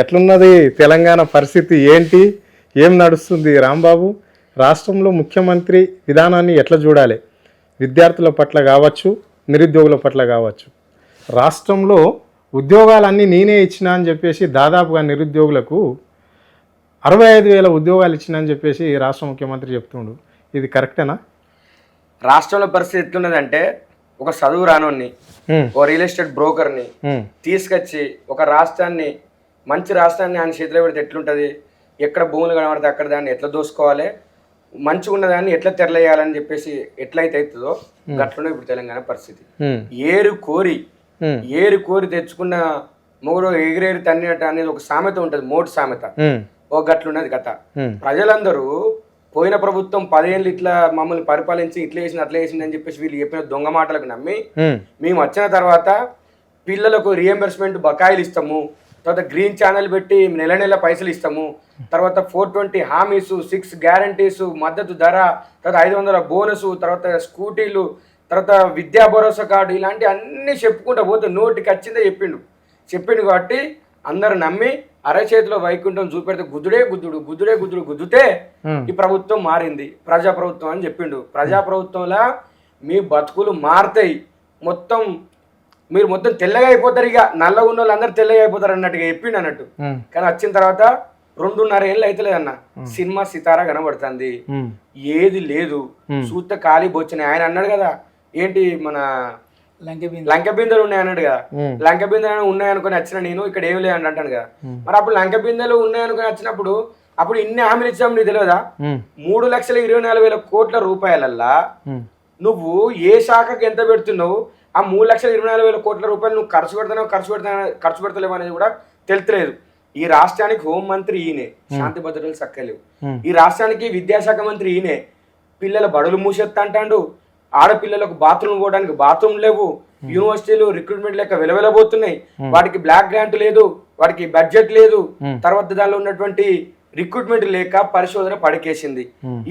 ఎట్లున్నది తెలంగాణ పరిస్థితి ఏంటి, ఏం నడుస్తుంది రాంబాబు? రాష్ట్రంలో ముఖ్యమంత్రి విధానాన్ని ఎట్లా చూడాలి? విద్యార్థుల పట్ల కావచ్చు, నిరుద్యోగుల పట్ల కావచ్చు. రాష్ట్రంలో ఉద్యోగాలన్నీ నేనే ఇచ్చిన అని చెప్పేసి దాదాపుగా నిరుద్యోగులకు 65,000 ఉద్యోగాలు ఇచ్చిన అని చెప్పేసి రాష్ట్ర ముఖ్యమంత్రి చెప్తుండు. ఇది కరెక్టేనా? రాష్ట్రంలో పరిస్థితి ఎట్లున్నదంటే, ఒక చదువు రానోన్ని, ఓ రియల్ ఎస్టేట్ బ్రోకర్ని తీసుకొచ్చి ఒక రాష్ట్రాన్ని, మంచి రాష్ట్రాన్ని ఆయన చేతిలో పెడితే ఎట్లుంటుంది? ఎక్కడ భూములు కనబడితే అక్కడ దాన్ని ఎట్లా దోసుకోవాలి, మంచిగా ఉన్న దాన్ని ఎట్లా తెరలేయాలని చెప్పేసి ఎట్లయితే అవుతుందో గట్లనే ఇప్పుడు తెలంగాణ పరిస్థితి. ఏరు కోరి తెచ్చుకున్న మొగుడు ఎగిరేరు తన్నినట్టు అనేది ఒక సామెత ఉంటుంది, మోటు సామెత. ఓ గట్లున్నది కథ. ప్రజలందరూ పోయిన ప్రభుత్వం 10 ఏళ్ళు ఇట్లా మమ్మల్ని పరిపాలించి ఇట్లా వేసింది అట్లా వేసింది అని చెప్పేసి వీళ్ళు చెప్పిన దొంగ మాటలకు నమ్మి మేము వచ్చిన తర్వాత పిల్లలకు రియంబర్స్మెంట్ బకాయిలు ఇస్తాము, తర్వాత గ్రీన్ ఛానల్ పెట్టి నెల నెల పైసలు ఇస్తాము, తర్వాత 420 హామీస్, 6 గ్యారంటీస్, మద్దతు ధర, తర్వాత 500 బోనసు, తర్వాత స్కూటీలు, తర్వాత విద్యా భరోసా కార్డు, ఇలాంటి అన్నీ చెప్పుకుంటూ పోతే నోటికి వచ్చిందే చెప్పిండు కాబట్టి అందరు నమ్మి అరచేతిలో వైకుంఠం చూపెడితే గుద్దుతే ఈ ప్రభుత్వం మారింది, ప్రజాప్రభుత్వం అని చెప్పిండు. ప్రజాప్రభుత్వంలో మీ బతుకులు మారుతాయి, మీరు మొత్తం తెల్లగా అయిపోతారు, ఇక నల్లగా ఉన్న వాళ్ళు అందరు తెల్లగా అయిపోతారు అన్నట్టుగా చెప్పిండు అన్నట్టు. కానీ వచ్చిన తర్వాత 2.5 ఏళ్ళు అయితలేదన్న, సినిమా సితారా కనబడుతుంది, ఏది లేదు, చూస్తే ఖాళీ బొచ్చినాయి. ఆయన అన్నాడు కదా, ఏంటి మన లంక బిందెలు ఉన్నాయి అన్నాడు కదా, లంక బిందెలు ఉన్నాయనుకుని వచ్చిన నేను ఇక్కడ ఏమి లేదని అంటాను కదా. మరి అప్పుడు లంక బిందెలు ఉన్నాయనుకుని వచ్చినప్పుడు అప్పుడు ఇన్ని హామీలు ఇచ్చాము నీకు తెలియదా? 3,24,000 కోట్ల రూపాయలల్లా నువ్వు ఏ శాఖకి ఎంత పెడుతున్నావు, ఆ 3,24,000 కోట్ల రూపాయలు నువ్వు ఖర్చు పెడతలేవు అనేది కూడా తెలుస్తలేదు. ఈ రాష్ట్రానికి హోంమంత్రి ఈయనే, శాంతి భద్రతలు చక్కలేవు. ఈ రాష్ట్రానికి విద్యాశాఖ మంత్రి ఈయనే, పిల్లల బడులు మూసేస్తా అంటాడు, ఆడపిల్లలకు బాత్రూమ్ పోవడానికి బాత్రూమ్ లేవు, యూనివర్సిటీలు రిక్రూట్మెంట్ లెక్క వెలవెలబోతున్నాయి, వాటికి బ్లాక్ గ్రాంట్ లేదు, వాటికి బడ్జెట్ లేదు, తర్వాత దానిలో ఉన్నటువంటి రిక్రూట్మెంట్ లేక పరిశోధన పడికేసింది.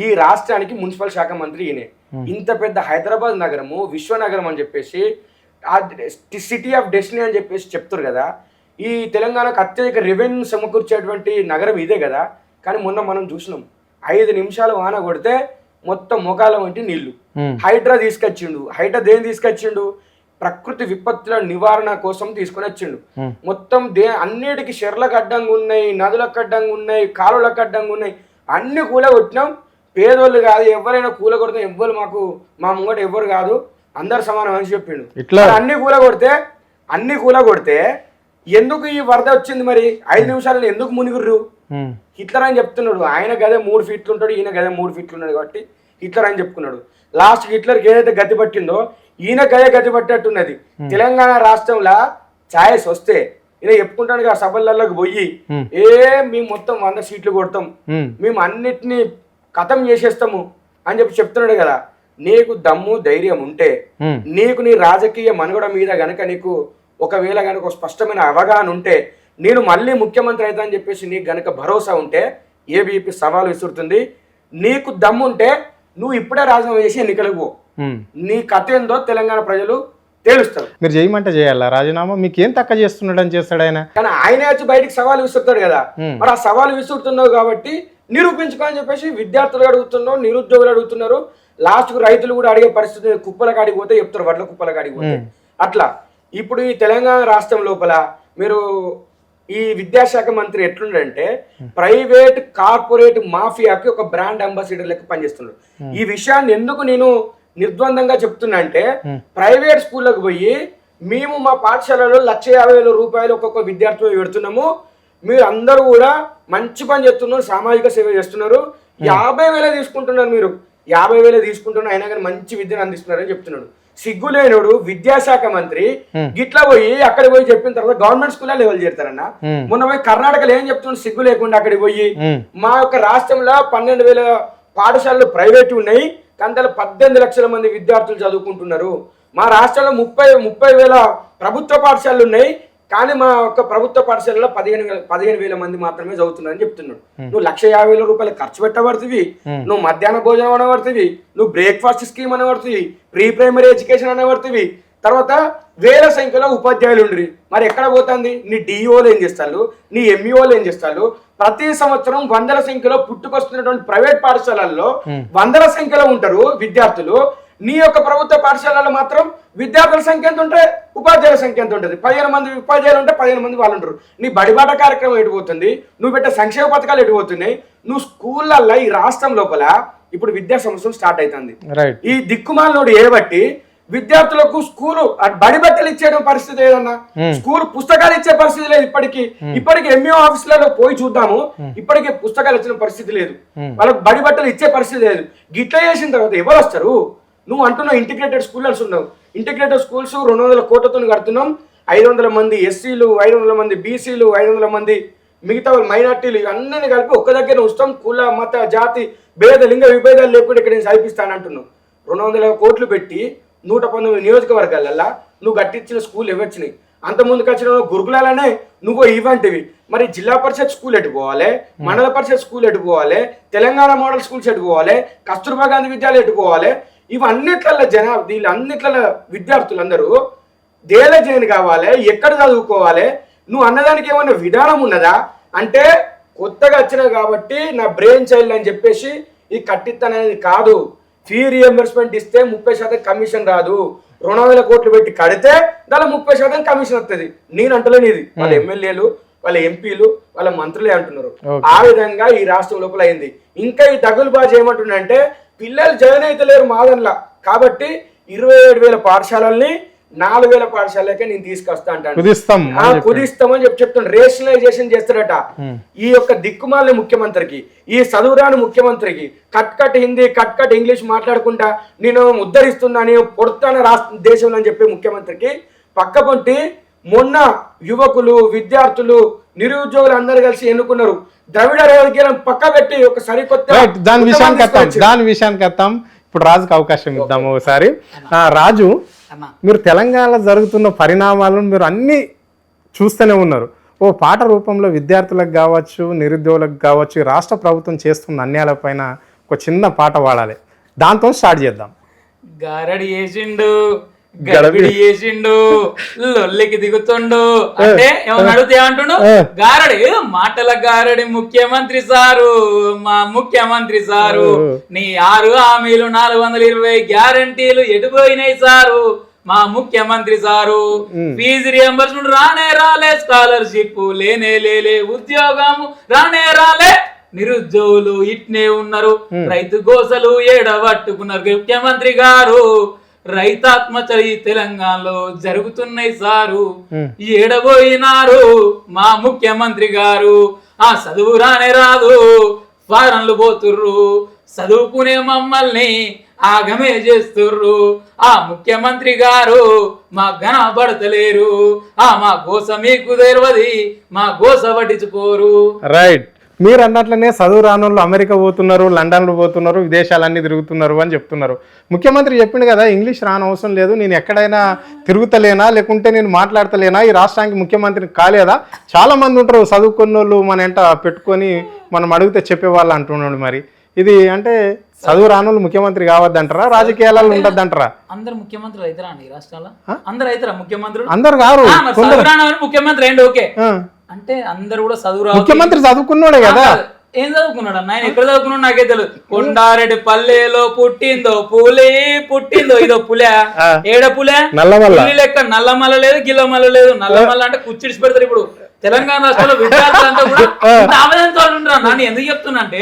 ఈ రాష్ట్రానికి మున్సిపల్ శాఖ మంత్రి ఈయనే. ఇంత పెద్ద హైదరాబాద్ నగరము విశ్వనగరం అని చెప్పేసి, సిటీ ఆఫ్ డెస్టినీ అని చెప్పేసి చెప్తారు కదా. ఈ తెలంగాణకు అత్యధిక రెవెన్యూ సమకూర్చేటువంటి నగరం ఇదే కదా. కానీ మొన్న మనం చూసినాం, 5 నిమిషాలు వాన కొడితే మొత్తం మొఖాల వంటి నీళ్లు. హైడ్రా తీసుకొచ్చిండు. హైడ్రా దేని తీసుకొచ్చిండు? ప్రకృతి విపత్తుల నివారణ కోసం తీసుకొని వచ్చిండు. మొత్తం అన్నిటికీ చెర్లకు అడ్డంగా ఉన్నాయి, నదులకు అడ్డంగా ఉన్నాయి, కాలువలకు అడ్డంగా ఉన్నాయి, అన్ని కూలగొట్టినాం. పేదోళ్ళు కాదు, ఎవరైనా కూలగొడతాం, ఎవ్వరు మా ముంగట ఎవ్వరు కాదు, అందరు సమానం అని చెప్పిండు. ఇట్లా అన్ని కూలగొడితే ఎందుకు ఈ వరద వచ్చింది? మరి 5 నిమిషాలను ఎందుకు మునిగుర్రు? హిట్లర్ అని చెప్తున్నాడు. ఆయన గదే 3 ఫీట్లు ఉంటాడు, ఈయన గదే 3 ఫీట్లు ఉన్నాడు కాబట్టి హిట్లర్ అని చెప్పుకున్నాడు. లాస్ట్ హిట్లర్కి ఏదైతే గతి పట్టిందో ఈయన గదే గతి పట్టేట్టున్నది. తెలంగాణ రాష్ట్రంలో ఛాయస్ వస్తే ఈయన చెప్పుకుంటాడు కదా, సభలలోకి పోయి మేము మొత్తం 100 సీట్లు కొడతాం, మేము అన్నిటినీ ఖతం చేసేస్తాము అని చెప్తున్నాడు కదా. నీకు దమ్ము ధైర్యం ఉంటే, నీకు నీ రాజకీయ మనుగడ మీద గనక నీకు ఒకవేళ కనుక స్పష్టమైన అవగాహన ఉంటే, నేను మళ్ళీ ముఖ్యమంత్రి అవుతా అని చెప్పేసి నీకు గనక భరోసా ఉంటే ఏబీపీ సవాలు విసురుతుంది. నీకు దమ్ముంటే నువ్వు ఇప్పుడే రాజీనామా చేసి ఎన్నికలకు పో. నీ కథ ఏందో తెలంగాణ ప్రజలు తేలుస్తారు. మీరు చేయమంటే చేయాలా రాజీనామా? మీకు ఏం తక్కువ చేస్తున్నాడని చేస్తాడు ఆయన. కానీ ఆయన వచ్చి బయటికి సవాలు విసురుతాడు కదా. మరి ఆ సవాలు విసురుతున్నావు కాబట్టి నిరూపించుకో అని చెప్పేసి విద్యార్థులు అడుగుతున్నావు, నిరుద్యోగులు అడుగుతున్నారు, లాస్ట్కు రైతులు కూడా అడిగే పరిస్థితి. కుప్పలకు అడిగిపోతే చెప్తారు, వడ్ల కుప్పలకు అడిగిపోతే. అట్లా ఇప్పుడు ఈ తెలంగాణ రాష్ట్రం లోపల మీరు ఈ విద్యాశాఖ మంత్రి ఎట్లుండంటే ప్రైవేట్ కార్పొరేట్ మాఫియాకి ఒక బ్రాండ్ అంబాసిడర్ లెక్క పనిచేస్తున్నాడు. ఈ విషయాన్ని ఎందుకు నేను నిర్ద్వందంగా చెప్తున్నా అంటే, ప్రైవేట్ స్కూళ్ళకు పోయి మేము మా పాఠశాలలో 1,50,000 రూపాయలు ఒక్కొక్క విద్యార్థులు పెడుతున్నాము, మీరు అందరూ కూడా మంచి పని చేస్తున్నారు, సామాజిక సేవ చేస్తున్నారు, 50,000 తీసుకుంటున్నారు, మీరు 50,000 తీసుకుంటున్నారు, అయినా కానీ మంచి విద్యను అందిస్తున్నారని చెప్తున్నాడు. సిగ్గులేనుడు విద్యాశాఖ మంత్రి గిట్లా పోయి అక్కడ పోయి చెప్పిన తర్వాత గవర్నమెంట్ స్కూల్లో లెవెల్ చేస్తారన్న. మొన్న పోయి కర్ణాటకలో ఏం చెప్తున్నాడు? సిగ్గు లేకుండా అక్కడికి పోయి మా యొక్క రాష్ట్రంలో 12,000 పాఠశాలలు ప్రైవేట్ ఉన్నాయి, కంతలో 18 లక్షల మంది విద్యార్థులు చదువుకుంటున్నారు. మా రాష్ట్రంలో 30,000 ప్రభుత్వ పాఠశాలలు ఉన్నాయి, కానీ మా యొక్క ప్రభుత్వ పాఠశాలలో 15,000 మంది మాత్రమే చదువుతున్నారని చెప్తున్నాడు. నువ్వు 1,50,000 రూపాయలు ఖర్చు పెట్టబడుతుంది, నువ్వు మధ్యాహ్న భోజనం అనబడుతుంది, నువ్వు బ్రేక్ఫాస్ట్ స్కీమ్ అనబడుతుంది, ప్రీ ప్రైమరీ ఎడ్యుకేషన్ అనబడుతుంది, తర్వాత వేల సంఖ్యలో ఉపాధ్యాయులు ఉండ్రి. మరి ఎక్కడ పోతుంది? నీ డిఈఓలు ఏం చేస్తారు, నీ ఎంఈఓలు ఏం చేస్తారు? ప్రతి సంవత్సరం వందల సంఖ్యలో పుట్టుకొస్తున్నటువంటి ప్రైవేట్ పాఠశాలల్లో వందల సంఖ్యలో ఉంటారు విద్యార్థులు. నీ యొక్క ప్రభుత్వ పాఠశాలలో మాత్రం విద్యార్థుల సంఖ్య ఎంత ఉంటే ఉపాధ్యాయుల సంఖ్య ఎంత ఉంటుంది? 15 మంది ఉపాధ్యాయులు ఉంటే 15 మంది వాళ్ళు ఉంటారు. నీ బడిబాట కార్యక్రమం ఎటుపోతుంది? నువ్వు పెట్టే సంక్షేమ పథకాలు ఎటుపోతున్నాయి? నువ్వు స్కూళ్ళల్లో ఈ రాష్ట్రం లోపల ఇప్పుడు విద్యా సంవత్సరం స్టార్ట్ అవుతుంది. ఈ దిక్కుమాలనోడు ఏబట్టి విద్యార్థులకు స్కూలు బడి బట్టలు ఇచ్చే పరిస్థితి ఏదన్నా, స్కూల్ పుస్తకాలు ఇచ్చే పరిస్థితి లేదు. ఇప్పటికి ఎంఈఓ ఆఫీసులలో పోయి చూద్దాము, ఇప్పటికే పుస్తకాలు ఇచ్చిన పరిస్థితి లేదు, వాళ్ళకి బడి బట్టలు ఇచ్చే పరిస్థితి లేదు. గిట్ల చేసిన తర్వాత ఎవరు వస్తారు? నువ్వు అంటున్నావు ఇంటిగ్రేటెడ్ స్కూల్స్ ఉన్నావు. ఇంటిగ్రేటెడ్ స్కూల్స్ 200 కోట్లతో కడుతున్నాం. 500 మంది ఎస్సీలు, 500 మంది బీసీలు, 500 మంది మిగతా మైనార్టీలు ఇవన్నీ కలిపి ఒక్క దగ్గర ఉంచుతాం. కుల మత జాతి భేద లింగ విభేదాలు లేకుండా ఇక్కడ నేను చదివిస్తానంటున్నావు. 200 కోట్లు పెట్టి 119 నియోజకవర్గాలల్లా నువ్వు కట్టించిన స్కూల్ ఇవ్వచ్చినాయి. అంత ముందుకు వచ్చిన గురుకులాలనే నువ్వు ఇవంటివి. మరి జిల్లా పరిషత్ స్కూల్ ఎటు పోవాలి, మండల పరిషత్ స్కూల్ ఎటు పోవాలి, తెలంగాణ మోడల్ స్కూల్స్ ఎటు పోవాలి, కస్తూర్బా గాంధీ విద్యాలయం ఎటు పోవాలి? ఇవన్నిట్ల వీళ్ళన్నిట్ల విద్యార్థులందరూ దేల జైన్ కావాలి, ఎక్కడ చదువుకోవాలి? నువ్వు అన్నదానికి ఏమన్నా విధానం ఉన్నదా? అంటే కొత్తగా వచ్చినా కాబట్టి నా బ్రెయిన్ చైల్డ్ అని చెప్పేసి ఈ కట్టిత్తనేది కాదు. ఫీ రియంబర్స్మెంట్ ఇస్తే 30% కమిషన్ రాదు. 200 కోట్లు పెట్టి కడితే దాని 30% కమిషన్ వస్తుంది. నేను అంటలేని ఇది, వాళ్ళ ఎమ్మెల్యేలు, వాళ్ళ ఎంపీలు, వాళ్ళ మంత్రులే అంటున్నారు. ఆ విధంగా ఈ రాష్ట్రం లోపల అయింది. ఇంకా ఈ తగులుబాజు ఏమంటున్నాయంటే పిల్లలు జాయిన్ అయితే లేరు మాదన్లా, కాబట్టి 27,000 పాఠశాలల్ని 4,000 పాఠశాలకే నేను తీసుకొస్తా అంటాను. కుదిస్తామని చెప్తాను. రేషనలైజేషన్ చేస్తాడట. ఈ యొక్క దిక్కుమాలిన ముఖ్యమంత్రికి, ఈ చదువురాని ముఖ్యమంత్రికి కట్ హిందీ కట్ ఇంగ్లీష్ మాట్లాడుకుంటా నేను ఉద్ధరిస్తున్నాను పొడతాను రాష్ట్ర దేశంలో అని చెప్పే ముఖ్యమంత్రికి పక్కపొంటి మొన్న యువకులు, విద్యార్థులు, నిరుద్యోగులు అందరు కలిసి ఎన్నుకున్నారు. ద్రవిడ రాజకీయాలను పక్క పెట్టి ఒక సరికొత్త దాని విషయానికి వస్తాం. ఇప్పుడు రాజుకు అవకాశం ఇద్దాము ఒకసారి. రాజు, మీరు తెలంగాణలో జరుగుతున్న పరిణామాలను మీరు అన్ని చూస్తూనే ఉన్నారు. ఓ పాట రూపంలో విద్యార్థులకు కావచ్చు, నిరుద్యోగులకు కావచ్చు, రాష్ట్ర ప్రభుత్వం చేస్తున్న అన్యాయాలపైన ఒక చిన్న పాట పాడాలి. దాంతో స్టార్ట్ చేద్దాం. గారడి వేసిండు, గడబిడి చేసిండు, లొల్లికి దిగుతుండు అంటే ఏమన్నా అడిగితే ఏమంటుండు? గారడి, మాటల గారడి ముఖ్యమంత్రి సారు, మా ముఖ్యమంత్రి సారు, నీ 6 హామీలు 420 గ్యారంటీలు ఎటుపోయినాయి సారు, మా ముఖ్యమంత్రి సారు. ఫీజు రియంబర్స్మెంట్ రానే రాలే, స్కాలర్షిప్ లేనే లేలే, ఉద్యోగము రానే రాలే, నిరుద్యోగులు ఇట్నే ఉన్నారు, రైతు గోసలు ఏడబట్టుకున్నారు ముఖ్యమంత్రి గారు, రైతాత్మచరి తెలంగాణలో జరుగుతున్నాయి సారు, ఏడబోయినారు మా ముఖ్యమంత్రి గారు. ఆ చదువు రానే రాదు, ఫారెన్లు పోతుర్రు, చదువుకునే మమ్మల్ని ఆగమే చేస్తుర్రు, ఆ ముఖ్యమంత్రి గారు మా గణపడతలేరు, మా గోస మీకు తెలియదు, మా గోస పట్టించుకోరు. రైట్, మీరు అన్నట్లనే చదువు రానోళ్ళు అమెరికా పోతున్నారు, లండన్లో పోతున్నారు, విదేశాలన్నీ తిరుగుతున్నారు అని చెప్తున్నారు. ముఖ్యమంత్రి చెప్పిండు కదా, ఇంగ్లీష్ రాని అవసరం లేదు, నేను ఎక్కడైనా తిరుగుతలేనా లేకుంటే నేను మాట్లాడతలేనా, ఈ రాష్ట్రానికి ముఖ్యమంత్రి కాలేదా? చాలా మంది ఉంటారు చదువుకున్న వాళ్ళు మన వెంట పెట్టుకొని మనం అడిగితే చెప్పేవాళ్ళు అంటున్నాడు. మరి ఇది అంటే చదువు రానోళ్ళు ముఖ్యమంత్రి కావద్దంటారా, రాజకీయాలలో ఉండద్దంటారా? అందరు ముఖ్యమంత్రులు అవుతారా అండి ఈ రాష్ట్రాల్లో? అందరు అవుతారా ముఖ్యమంత్రులు? అందరు కారు. ముఖ్యమంత్రి ఏంటి? ఓకే అంటే అందరు కూడా చదువు ముఖ్యమంత్రి చదువుకున్నాడే కదా. ఏం చదువుకున్నాడు అన్న? ఆయన ఎక్కడ చదువుకున్నాడు నాకే తెలియదు. కొండారెడ్డి పల్లెలో పుట్టిందో పుట్టిందో ఇదో పులే, ఏడ పులే, పులి లెక్క నల్లమల్ల లేదు, గిల్లమల్ల లేదు. నల్లమల్ల అంటే కుచ్చిడిచి పెడతారు. ఇప్పుడు తెలంగాణ రాష్ట్రంలో విద్యార్థులంతా కూడా ఆవేదనతో ఉంటారు. నన్ను ఎందుకు చెప్తున్నా అంటే,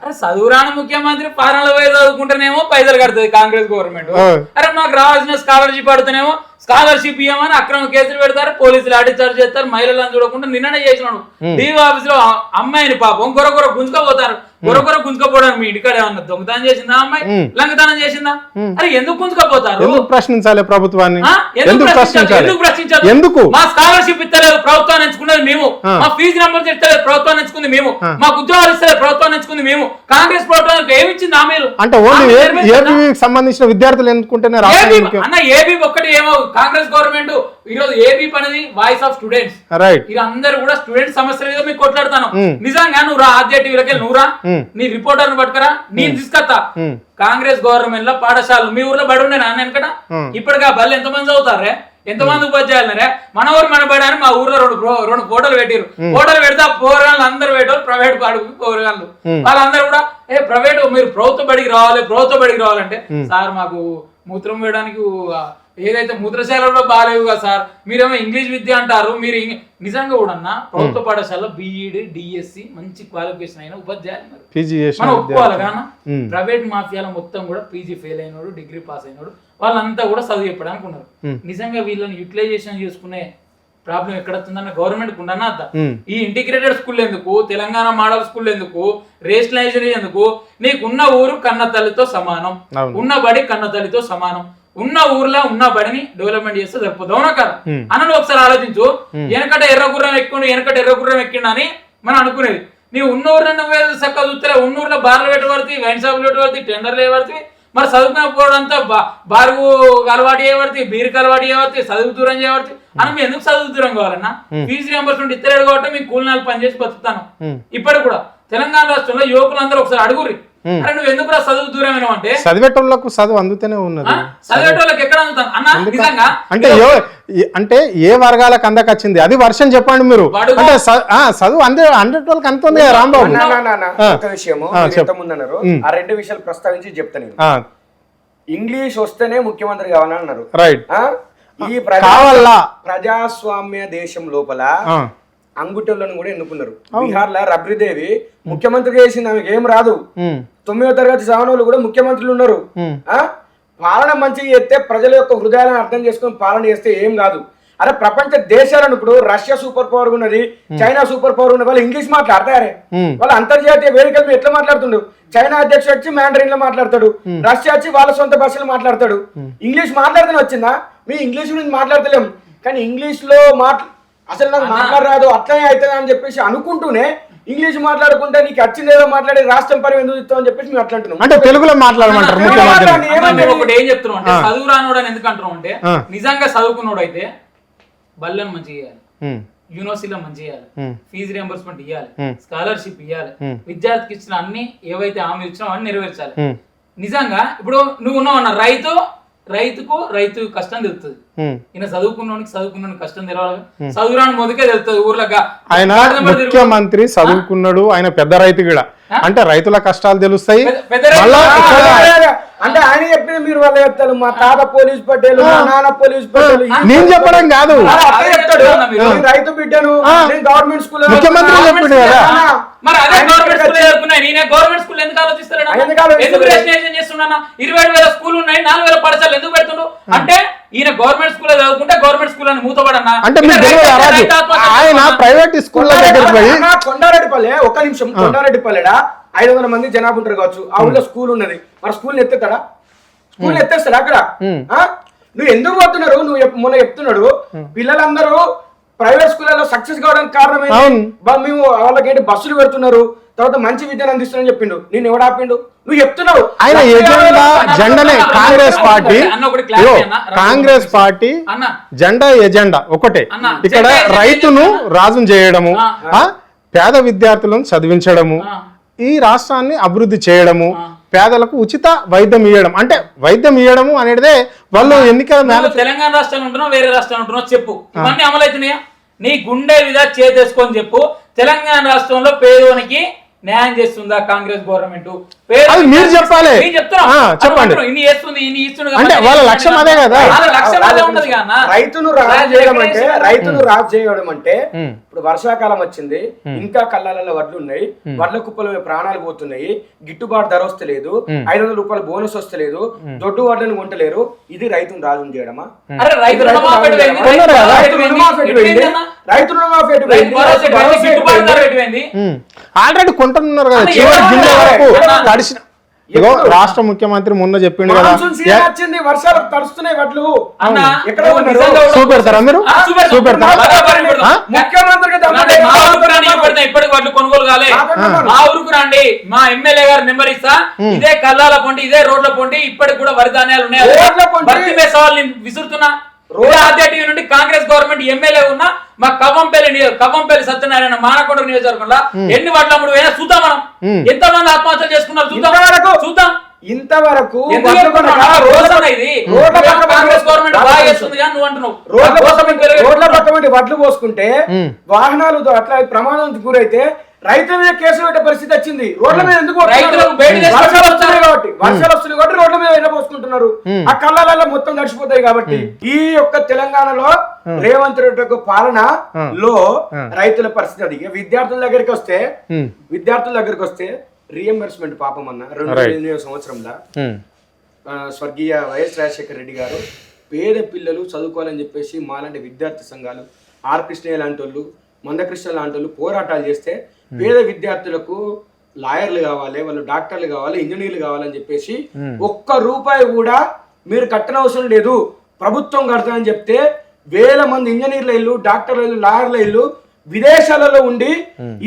అరే చదువురాని ముఖ్యమంత్రి ఫారెన్లో పోయి చదువుకుంటేనేమో పైసలు కడుతుంది కాంగ్రెస్ గవర్నమెంట్. అరే మాకు రావాల్సిన స్కాలర్షిప్ పడుతున్నామో స్కాలర్షిప్ ఇవ్వమని అక్రమ కేసులు పెడతారు, పోలీసులు లాఠీచార్జ్ చేస్తారు. మహిళలను చూడకుండా నిన్ననే చేసినాడు డిఓ ఆఫీస్ లో అమ్మాయిని పాపం గొరగొర గుంజుకోపోతారు. గొరగొర గుంజుకోపోవడానికి మీ ఇంటికాడ ఏమన్నా దొంగతనం చేసిందా, అమ్మాయి లంగతనం చేసిందా? అరే ఎందుకు గుంజుకోపోతారు? ఎందుకు ప్రశ్నించాలి ప్రభుత్వాన్ని? ఎందుకు ప్రశ్నించాలి? ఎందుకు? మా స్కాలర్షిప్ ఇస్తలేదు, ప్రభుత్వాన్ని ఎంచుకున్నది మేము. మా ఫీజు నెంబర్ ఇస్తలేదు, ప్రభుత్వాన్ని ఎంచుకుంది మేము. మాకు ఉద్యోగాలు ఇస్తలేదు, ప్రభుత్వాన్ని ఎంచుకుంది మేము. కాంగ్రెస్ ప్రభుత్వానికి ఏమి ఇచ్చింది హామీలు? అంటే ఓన్లీ ఏపీకి సంబంధించిన విద్యార్థులు ఎన్నుకుంటేనే అన్న ఏపీ ఒక్కటి ఏమో కాంగ్రెస్ గవర్నమెంట్ ఈరోజు ఏబీ అనేది వాయిస్ ఆఫ్ స్టూడెంట్స్, రైట్. ఇక అందరు కూడా స్టూడెంట్ సమస్యల మీద మీకు కొట్లాడతాను. నిజంగా నువ్వు రా ఆద్య టీవీలకి నువ్వురా, నీ రిపోర్టర్ పట్టుకరా, నేను తీసుకొస్తా. కాంగ్రెస్ గవర్నమెంట్ లో పాఠశాలలు మీ ఊర్లో బడి ఉండే నాన్న వెనకట, ఇప్పటికా బళ్ళు ఎంతమంది చదువుతారే, ఎంతమంది ఉపాధ్యాయులరే. మన ఊరు మన బడి అని మా ఊర్లో రెండు ఫోటోలు పెట్టారు. ఫోటోలు పెడితే పోరగాళ్ళు అందరు పెట్టారు, ప్రైవేట్ బడుగు పోరగాళ్ళు వాళ్ళందరూ కూడా ప్రైవేట్ మీరు ప్రభుత్వ బడికి రావాలి, ప్రభుత్వ బడికి రావాలంటే సార్ మాకు మూత్రం వేయడానికి ఏదైతే మూత్రశాలలో బాగాలేవు కదా సార్, మీరేమో ఇంగ్లీష్ విద్య అంటారు. మీరు నిజంగా కూడా ప్రభుత్వ పాఠశాలలో బిఈడి డిఎస్సి మంచి క్వాలిఫికేషన్ అయిన ఉపాధ్యాయులు మనం ఒప్పుకోవాలి కానీ ప్రైవేట్ మాఫియాల మొత్తం కూడా పీజీ ఫెయిల్ అయినోడు, డిగ్రీ పాస్ అయినోడు వాళ్ళంతా కూడా చదువు చెప్పడానికి ఉన్నారు. నిజంగా వీళ్ళని యూటిలైజేషన్ చేసుకునే ప్రాబ్లం ఎక్కడ వస్తుందన్న గవర్నమెంట్ ఉండనా అద్దా. ఈ ఇంటిగ్రేటెడ్ స్కూల్ ఎందుకు, తెలంగాణ మోడల్ స్కూల్ ఎందుకు, రేషనలైజేషన్ ఎందుకు? నీకున్న ఊరు కన్న తల్లితో సమానం, ఉన్న బడి కన్న తల్లితో సమానం. ఉన్న ఊర్లో ఉన్న బడిని డెవలప్మెంట్ చేస్తే సరిపోదు, అవునా కదా అన్న? ఒకసారి ఆలోచించు. వెనకట ఎర్రగుర్రం ఎక్కిండు అని మనం అనుకునేది. నీ ఉన్న ఊర్లో నువ్వే చక్కగా చూస్తే ఉన్న ఊర్లో బార్లు పెట్టబడితే, వైన్ షాపులు పెట్టబడితే, టెండర్లు వేయబడితే, మరి చదువుకునేపోవడంతా బారుగు అలవాటు చేయబడితే, బీరుకు అలవాటు చేయబడితే, చదువు దూరం చేయబడితే అని మేము ఎందుకు చదువు దూరం కావాలన్నా? ఫీజు రియంబర్స్మెంట్ ఇస్తలేడు కాబట్టి మీకు కూలినాలు పనిచేసి బతుకుతాను. ఇప్పటికి కూడా తెలంగాణ రాష్ట్రంలో యువకులందరూ ఒకసారి అడుగురి, అరే నువ్వు ఎందుకు చదువు దూరం అంటే చదివేటోళ్ళకు చదువు అందుతూనే ఉన్నది. చదివేటోళ్ళకి ఎక్కడ అందుతాను అన్న? నిజంగా అంటే ఏ వర్గాలకు అందకొచ్చింది అది వర్షం చెప్పండి మీరు. అంటే చదువు అందరికి అందుతుంది కదా రాంబాబు. ఒక విషయము ముందన్నారు, ఆ రెండు విషయాలు ప్రస్తావించి చెప్తాను. ఇంగ్లీష్ వస్తేనే ముఖ్యమంత్రి కావాలని అన్నారు, రైట్? ఈ ప్రజాస్వామ్య దేశం లోపల అంగుటోళ్ళను కూడా ఎన్నుకున్నారు. బీహార్ లో రబ్రీదేవి ముఖ్యమంత్రి చేసింది, ఆమెకి ఏం రాదు. 9వ తరగతి చదవనోళ్ళు కూడా ముఖ్యమంత్రులు ఉన్నారు. పాలన మంచిగా చేస్తే ప్రజల యొక్క హృదయాలను అర్థం చేసుకుని పాలన చేస్తే ఏం కాదు. అరే ప్రపంచ దేశాలను ఇప్పుడు రష్యా సూపర్ పవర్ ఉన్నది, చైనా సూపర్ పవర్ ఉన్నది, వాళ్ళు ఇంగ్లీష్ మాట్లాడతారే. వాళ్ళు అంతర్జాతీయ వేదికల మీద ఎట్లా మాట్లాడుతుండ్రు? చైనా అధ్యక్షుడు వచ్చి మ్యాండరిన్ లో మాట్లాడతాడు, రష్యా వచ్చి వాళ్ళ సొంత భాషలో మాట్లాడతాడు. ఇంగ్లీష్ మాట్లాడుతూనే వచ్చిందా? మీ ఇంగ్లీష్ గురించి మాట్లాడతలేము కానీ ఇంగ్లీష్ లో అసలు నాకు మాట్లాడరాదు అట్లనే అవుతుంది అని చెప్పేసి అనుకుంటూనే ఇంగ్లీష్ మాట్లాడుకుంటే నీకు వచ్చింది ఏదో మాట్లాడి రాష్ట్రం పని ఎందుకు ఇస్తావు అని చెప్పేసి మేము అట్లా అంటున్నాం. అంటే తెలుగులో మాట్లాడమంటారు. ఏం చెప్తున్నాం అంటే చదువు రానోడు అని ఎందుకు అంటున్నాం అంటే నిజంగా చదువుకున్నాడు అయితే బళ్ళను మంచిగా చేయాలి, యూనివర్సిటీలో మంచి చేయాలి, ఫీజు రియంబర్స్మెంట్ ఇవ్వాలి, స్కాలర్షిప్ ఇవ్వాలి, విద్యార్థికి ఇచ్చిన అన్ని ఏవైతే హామీ ఇచ్చినా అన్ని నెరవేర్చాలి. నిజంగా ఇప్పుడు నువ్వు ఉన్నావు అన్న రైతు కష్టం తెలుస్తుంది. ఈయన చదువుకున్నానికి కష్టం తెలవాలి, చదువురాని మొదకే తెలుస్తుంది. ఊర్లో ఆయన ముఖ్యమంత్రి చదువుకున్నాడు, ఆయన పెద్ద రైతు కూడా అంటే రైతుల కష్టాలు తెలుస్తాయి. అంటే ఆయన చెప్పింది మీరు వాళ్ళు చెప్తారు, మా తాత పోలీస్ పట్టేలు, మా నాన్న పోలీస్ పట్టేలు. నేను చెప్పడం కాదు, రైతు బిడ్డను గవర్నమెంట్ స్కూల్ ముఖ్యమంత్రి చెప్పిండు కదా. మరి అదే గవర్నమెంట్ స్కూల్ చదువుకున్నాయి, నేనే గవర్నమెంట్ స్కూల్ ఎందుకు ఆలోచిస్తాను? ఎందుకు రేషనలైజేషన్ చేస్తున్నా? 20,000 స్కూల్ ఉన్నాయి, 4,000 పాఠశాలలు ఎందుకు పెడుతుండు అంటే ఈయన గవర్నమెంట్ స్కూల్ చదువుకుంటే గవర్నమెంట్ స్కూల్ అని మూతపడన్నా అంటే ఆయన ప్రైవేట్ స్కూల్ కొండారెడ్డిపల్లె. ఒక్క నిమిషం, కొండారెడ్డిపల్లెడా 500 మంది జనాభా ఉంటారు కావచ్చు, ఆ ఊళ్ళో స్కూల్ ఉన్నది, మరి స్కూల్ ఎత్తేస్తాడా? స్కూల్ ఎత్తేస్తాడా అక్కడ? నువ్వు ఎందుకు పోతున్నారు? నువ్వు మొన్న చెప్తున్నాడు పిల్లలందరూ ప్రైవేట్ స్కూళ్ళలో సక్సెస్ కావడానికి కారణం ఏంటి? మేము వాళ్ళకి బస్సులు పెడుతున్నారు, తర్వాత మంచి విద్యను అందిస్తున్నారని చెప్పిండు. నేను ఎవడు ఆపిండు? నువ్వు చెప్తున్నావు ఆయన ఎజెండా జెండానే. కాంగ్రెస్ పార్టీ జెండా ఎజెండా ఒకటే. ఇక్కడ రైతును రాజును చేయడము, పేద విద్యార్థులను చదివించడము, ఈ రాష్ట్రాన్ని అభివృద్ధి చేయడము, పేదలకు ఉచిత వైద్యం ఇవ్వడం. అంటే వైద్యం ఇవ్వడము అనేదే వాళ్ళు ఎన్నికల తెలంగాణ రాష్ట్రంలో ఉంటున్నావు, వేరే రాష్ట్రంలో ఉంటున్నావు చెప్పు, ఇవన్నీ అమలవుతున్నాయా? నీ గుండె విధా చేతేసుకొని చెప్పు. తెలంగాణ రాష్ట్రంలో పేదోనికి న్యాయం చేస్తుందా కాంగ్రెస్ గవర్నమెంట్? మీరు చెప్పాలి, చెప్పండి. అంటే వాళ్ళ లక్ష్యం అదే కదా. రైతును రాజు చేయడం అంటే ఇప్పుడు వర్షాకాలం వచ్చింది, ఇంకా కళ్ళాలలో వడ్లు ఉన్నాయి, వడ్ల కుప్పల ప్రాణాలు పోతున్నాయి, గిట్టుబాటు ధర వస్తలేదు, 500 రూపాయలు బోనస్ వస్తలేదు, దొడ్డు వడ్లను కొంటలేరు. ఇది రైతును రాజును చేయడమా? రైతు రుణమాఫీ ఆల్రెడీ కొంటున్నారు కదా, చివరి గింజ వరకు తడిసిన. ఇగో రాష్ట్ర ముఖ్యమంత్రి మొన్న చెప్పిండు కదా, వర్షాలు తడుస్తున్నాయి వడ్లు. చూపెడతారా మీరు? చూపెడతారా? ఇప్పటికి వడ్లు కొనుగోలు కాలే, మా ఊరుకు రండి, మా ఎమ్మెల్యే గారు నెంబర్ ఇస్తా, ఇదే కల్లాల పొండి, ఇదే రోడ్ల పొండి, ఇప్పటికి కూడా వరి ధాన్యాలు ఉన్నాయి. సవాళ్ళు విసురుతున్నా. ఆద్య టీవీ నుండి కాంగ్రెస్ గవర్నమెంట్ ఎమ్మెల్యే ఉన్నా మా కవ్వంపల్లి సత్యనారాయణ మానకొండ నియోజకవర్గంలో ఎన్ని వడ్ల అమ్ముడు అయినా చూద్దాం మనం ఎంతమంది ఆత్మహత్యలు చేసుకున్నారు చూద్దాం ఇంతవరకు కాంగ్రెస్ గవర్నమెంట్ బాగా చేస్తుంది కానీ నువ్వు అంటున్నావు రోడ్ల పక్కన వడ్లు పోసుకుంటే వాహనాలు అట్లా ప్రమాదానికి గురైతే రైతుల మీద కేసులు పెట్టే పరిస్థితి వచ్చింది. రోడ్ల మీద ఎందుకు వర్షాలు వస్తున్నాయి కాబట్టి రోడ్ల మీద ఎలా పోసుకుంటున్నారు, ఆ కళ్ళ మొత్తం నడిచిపోతాయి కాబట్టి. ఈ యొక్క తెలంగాణలో రేవంత్ రెడ్డి యొక్క పాలనలో రైతుల పరిస్థితి అది. విద్యార్థుల దగ్గరికి వస్తే రీఎంబర్స్మెంట్ పాపం అన్న 2008 సంవత్సరంలో స్వర్గీయ వైఎస్ రాజశేఖర రెడ్డి గారు పేద పిల్లలు చదువుకోవాలని చెప్పేసి మాలాంటి విద్యార్థి సంఘాలు ఆర్ కృష్ణయ్య లాంటి వాళ్ళు, మందకృష్ణ లాంటి వాళ్ళు పోరాటాలు చేస్తే పేద విద్యార్థులకు లాయర్లు కావాలి, వాళ్ళు డాక్టర్లు కావాలి, ఇంజనీర్లు కావాలని చెప్పేసి ₹1 కూడా మీరు కట్టనవసరం లేదు, ప్రభుత్వం కడతానని చెప్తే వేల మంది ఇంజనీర్ల ఇల్లు, డాక్టర్ల ఇల్లు, లాయర్ల ఇల్లు విదేశాలలో ఉండి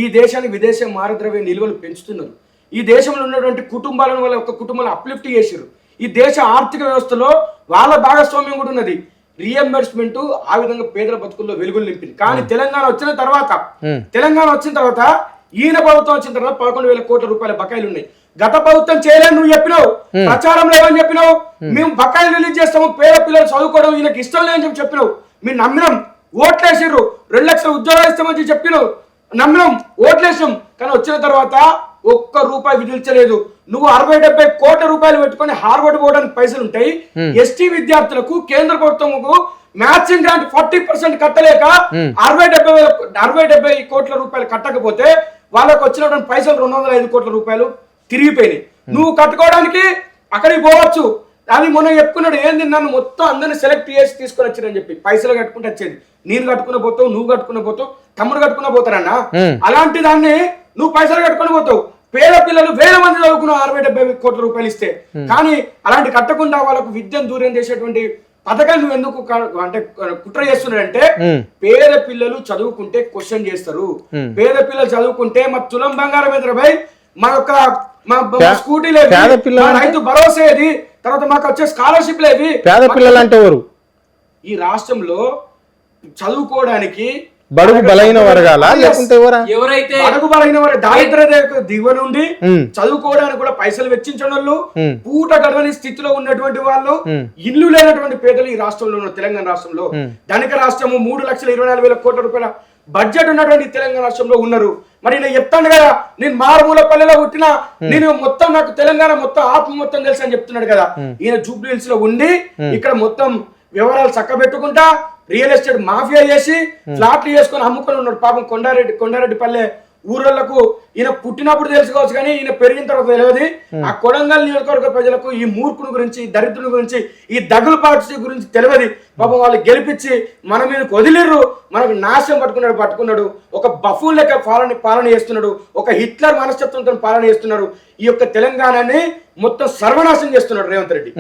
ఈ దేశానికి విదేశీ మారద్రవ్య నిల్వలు పెంచుతున్నారు. ఈ దేశంలో ఉన్నటువంటి కుటుంబాలను వాళ్ళ ఒక కుటుంబాలను అప్లిఫ్ట్ చేసారు. ఈ దేశ ఆర్థిక వ్యవస్థలో వాళ్ళ భాగస్వామ్యం కూడా ఉన్నది. రీఎంబర్స్మెంట్ ఆ విధంగా పేదల బతుకుల్లో వెలుగులు నింపింది. కానీ తెలంగాణ వచ్చిన తర్వాత ఈయన ప్రభుత్వం వచ్చిన తర్వాత 11,000 కోట్ల రూపాయల బకాయిలు ఉన్నాయి. గత ప్రభుత్వం చేయలేని నువ్వు చెప్పినావు, ప్రచారంలో ఏమని చెప్పినావు, మేము బకాయిలు రిలీజ్ చేస్తాము, పేద పిల్లలు చదువుకోవడం ఈయనకి ఇష్టం లేదని చెప్పినావు. మీరు నమ్మినాం, ఓట్లేసారు, 2 లక్షల ఉద్యోగాలు ఇస్తామని చెప్పినావు, నమ్మినాం, ఓట్లేసాం. కానీ వచ్చిన తర్వాత ₹1 విధించలేదు. నువ్వు 60-70 కోట్ల రూపాయలు పెట్టుకొని హార్వర్డ్ పోవడానికి పైసలు ఉంటాయి. ఎస్టీ విద్యార్థులకు కేంద్ర ప్రభుత్వముకు మ్యాచింగ్ గ్రాంట్ 40% కట్టలేక 60-70 కోట్ల రూపాయలు కట్టకపోతే వాళ్ళకు వచ్చినటువంటి పైసలు 205 కోట్ల రూపాయలు తిరిగిపోయినాయి. నువ్వు కట్టుకోవడానికి అక్కడికి పోవచ్చు. అది మొన్న చెప్పుకున్నాడు, ఏంది నన్ను మొత్తం అందరిని సెలెక్ట్ చేసి తీసుకొని వచ్చిరని చెప్పి. పైసలు కట్టుకుంటే వచ్చేది, నేను కట్టుకున్న పోతావు, నువ్వు కట్టుకున్న పోతావు, తమ్ముడు కట్టుకున్న పోతారన్నా. అలాంటి దాన్ని నువ్వు పైసలు కట్టుకొని పోతావు. పేద పిల్లలు వేల మంది చదువుకున్న 60-70 కోట్ల రూపాయలు ఇస్తే, కానీ అలాంటి కట్టకుండా వాళ్ళకు విద్యను దూరం చేసేటువంటి పథకాలు నువ్వు ఎందుకు అంటే కుట్ర చేస్తున్నాడంటే, పేద పిల్లలు చదువుకుంటే క్వశ్చన్ చేస్తారు. పేద పిల్లలు చదువుకుంటే మా తులం బంగారం ఎదురపై మా యొక్క స్కూటీ లేదు, రైతు భరోసా ఏది, తర్వాత మాకు వచ్చే స్కాలర్షిప్ లేదు. పేద పిల్లలు అంటే ఎవరు? ఈ రాష్ట్రంలో చదువుకోవడానికి బడుగు బలైన వర్గాల ఎవరైతే బడుగు బలైన వారు దారిద్ర దిగువ నుండి చదువుకోవడానికి కూడా పైసలు వెచ్చించిన వాళ్ళు, పూట గడవని స్థితిలో ఉన్నటువంటి వాళ్ళు, ఇల్లు లేనటువంటి పేదలు ఈ రాష్ట్రంలో ఉన్న తెలంగాణ రాష్ట్రంలో. ధనిక రాష్ట్రము 3,24,000 కోట్ల రూపాయల బడ్జెట్ ఉన్నటువంటి తెలంగాణ రాష్ట్రంలో ఉన్నారు. మరి నేను చెప్తాను కదా, నేను మారుమూల పల్లెలో పుట్టిన, నేను మొత్తం నాకు తెలంగాణ మొత్తం ఆత్మ మొత్తం తెలుసు అని చెప్తున్నాడు కదా. ఈయన జూబ్లీ హిల్స్ లో ఉండి ఇక్కడ మొత్తం వివరాలు చక్కబెట్టుకుంటా రియల్ ఎస్టేట్ మాఫియా చేసి ఫ్లాట్లు చేసుకొని అమ్ముకొని ఉన్నాడు. పాపం కొండారెడ్డి పల్లె ఊర్లకు ఈయన పుట్టినప్పుడు తెలుసుకోవచ్చు, కానీ ఈయన పెరిగిన తర్వాత తెలియదు. ఆ కొడంగల్ నియోజకవర్గ ప్రజలకు ఈ మూర్ఖుని గురించి, దరిద్రుని గురించి, ఈ దగులు పార్టీ గురించి తెలియదు. పాపం వాళ్ళు గెలిపించి మన మీదకి వదిలిర్రు, మనకు నాశనం పట్టుకున్నాడు. ఒక బఫూన్ లెక్క పాలన చేస్తున్నాడు, ఒక హిట్లర్ మనస్తత్వంతో పాలన చేస్తున్నాడు. ఈ యొక్క తెలంగాణని మొత్తం సర్వనాశనం చేస్తున్నాడు రేవంత్ రెడ్డి.